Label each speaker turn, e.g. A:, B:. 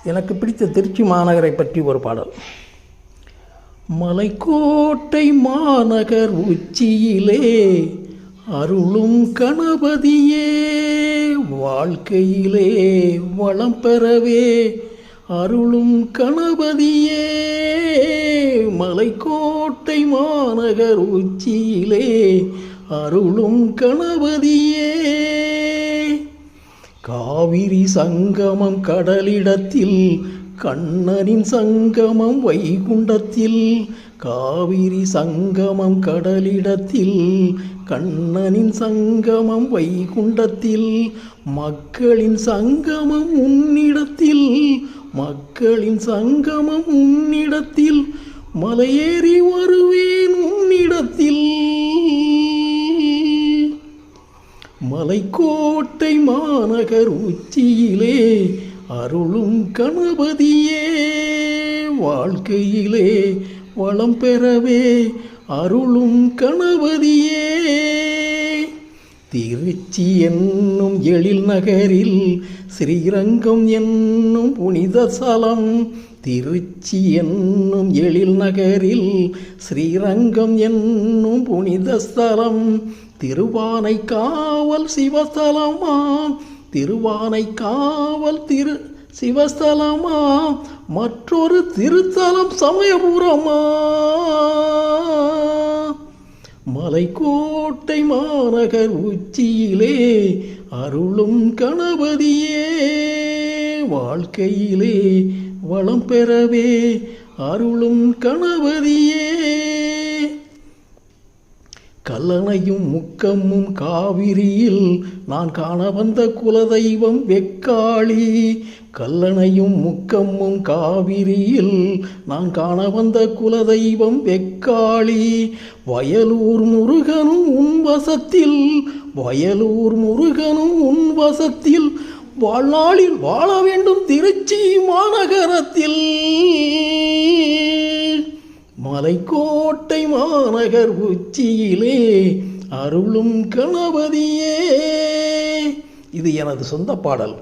A: எனக்கு பிடித்த திருச்சி மாநகரை பற்றி ஒரு பாடல். மலைக்கோட்டை மாநகர் உச்சியிலே அருளும் கணபதியே, வாழ்க்கையிலே வளம் பெறவே அருளும் கணபதியே. மலைக்கோட்டை மாநகர் உச்சியிலே அருளும் கணபதியே. காவிரி சங்கமம் கடலிடத்தில், கண்ணனின் சங்கமம் வைகுண்டத்தில். காவிரி சங்கமம் கடலிடத்தில், கண்ணனின் சங்கமம் வைகுண்டத்தில். மக்களின் சங்கமம் உன்னிடத்தில், மக்களின் சங்கமம் உன்னிடத்தில். மலையேறி வருவேன் உன்னிடத்தில். மலைக்கோட்டை மாநகர் உச்சியிலே அருளும் கணபதியே, வாழ்க்கையிலே வளம் பெறவே அருளும் கணபதியே. திருச்சி என்னும் எழில் நகரில் ஸ்ரீரங்கம் என்னும் புனித ஸ்தலம். திருச்சி என்னும் எழில் நகரில் ஸ்ரீரங்கம் என்னும் புனித ஸ்தலம். திருவானைக்காவல் சிவஸ்தலமாம், திருவானைக்காவல் சிவஸ்தலமாம். மற்றொரு திருத்தலம் சமயபுரமா. மலைக்கோட்டை மாநகர் உச்சியிலே அருளும் கணபதியே, வாழ்க்கையிலே வளம் பெறவே அருளும் கணபதியே. கல்லணையும் முக்கமும் காவிரியில் நான் காண வந்த குலதெய்வம் வெக்காளி. கல்லணையும் முக்கமும் காவிரியில் நான் காண வந்த குலதெய்வம் வெக்காளி. வயலூர் முருகனும் உன் வசத்தில், வயலூர் முருகனும் உன் வசத்தில். வாழ்நாளில் வாழ வேண்டும் திருச்சி மாநகரத்தில். மலைக்கோட்டை மாநகர் உச்சியிலே அருளும் கணபதியே. இது எனது சொந்த பாடல்.